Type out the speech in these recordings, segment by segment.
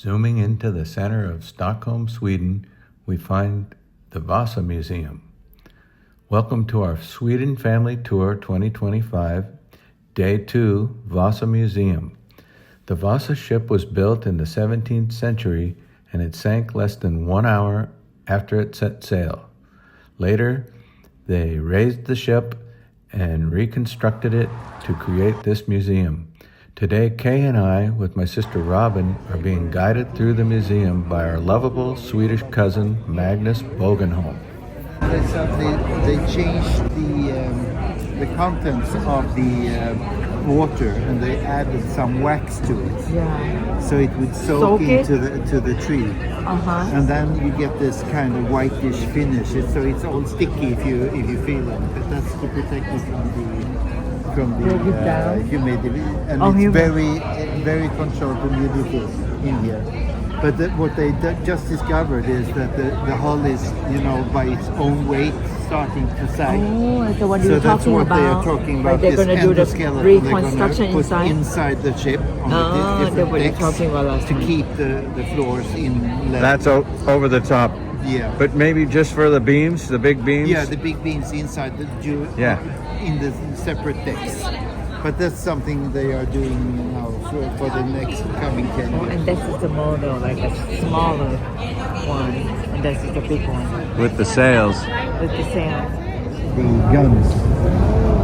Zooming into the center of Stockholm, Sweden, we find the Vasa Museum. Welcome to our Sweden Family Tour 2025, Day 2, Vasa Museum. The Vasa ship was built in the 17th century and it sank less than 1 hour after it set sail. Later, they raised the ship and reconstructed it to create this museum. Today, Kay and I, with my sister Robin, are being guided through the museum by our lovable Swedish cousin, Magnus Bogenholm. They changed the contents of the water and they added some wax to it. Yeah. So it would soak into the tree. And then you get this kind of whitish finish. So it's all sticky if you feel it. But that's to protect it from the humidity, and it's very controlled humidity in here. But what they just discovered is that the hull is, by its own weight starting to sag. Oh, that's what so that's what they are talking about. They're going to do the reconstruction inside the ship on the different decks to keep the floors in level. That's over the top. Yeah. But maybe just for the beams, the big beams? Yeah, the big beams inside in the separate decks. But that's something they are doing now for the next coming 10 years. And this is the model, like a smaller one, and this is the big one. With the sails. With the sails. The guns.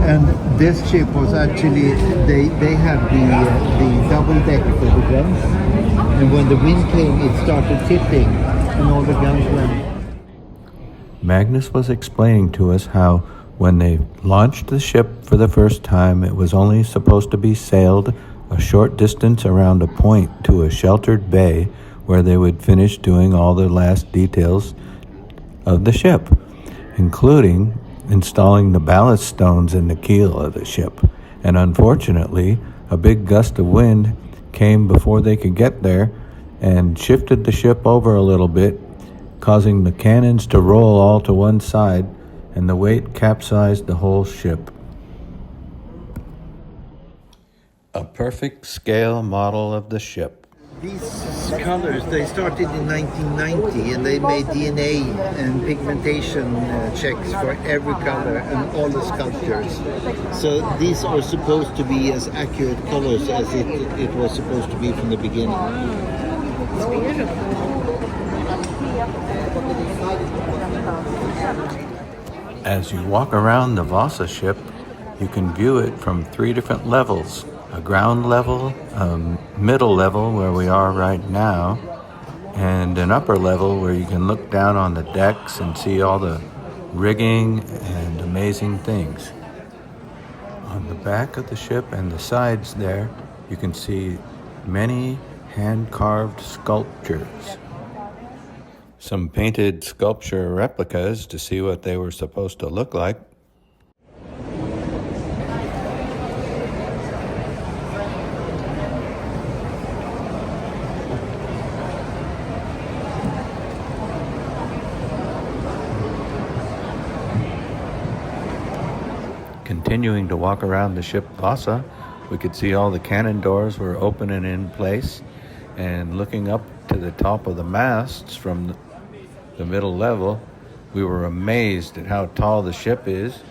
And this ship was actually, they had the double deck for the guns. And when the wind came, it started tipping, and all the guns went. Magnus was explaining to us how when they launched the ship for the first time, it was only supposed to be sailed a short distance around a point to a sheltered bay where they would finish doing all the last details of the ship, including installing the ballast stones in the keel of the ship. And unfortunately, a big gust of wind came before they could get there and shifted the ship over a little bit, causing the cannons to roll all to one side, and the weight capsized the whole ship. A perfect scale model of the ship. These colors, they started in 1990 and they made DNA and pigmentation checks for every color and all the sculptures. So these are supposed to be as accurate colors as it was supposed to be from the beginning. It's beautiful. As you walk around the Vasa ship, you can view it from 3 different levels. A ground level, a middle level where we are right now, and an upper level where you can look down on the decks and see all the rigging and amazing things. On the back of the ship and the sides there, you can see many hand-carved sculptures. Some painted sculpture replicas to see what they were supposed to look like. Continuing to walk around the ship Vasa, we could see all the cannon doors were open and in place, and looking up to the top of the masts from the middle level, we were amazed at how tall the ship is.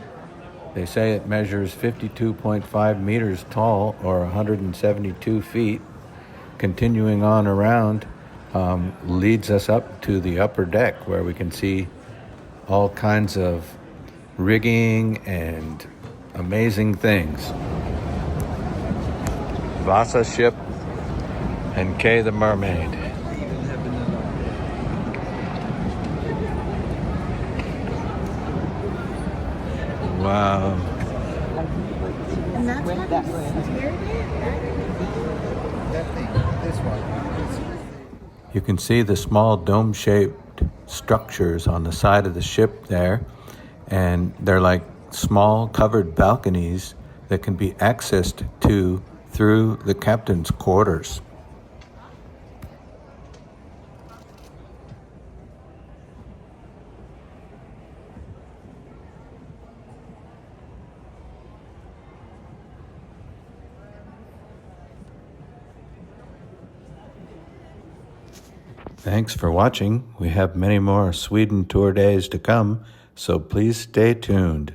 They say it measures 52.5 meters tall, or 172 feet. Continuing on around leads us up to the upper deck where we can see all kinds of rigging and amazing things. Vasa ship and Kay the mermaid. Wow. And that's what that thing, this one. You can see the small dome-shaped structures on the side of the ship there, and they're like small covered balconies that can be accessed to through the captain's quarters. Thanks for watching. We have many more Sweden tour days to come, so please stay tuned.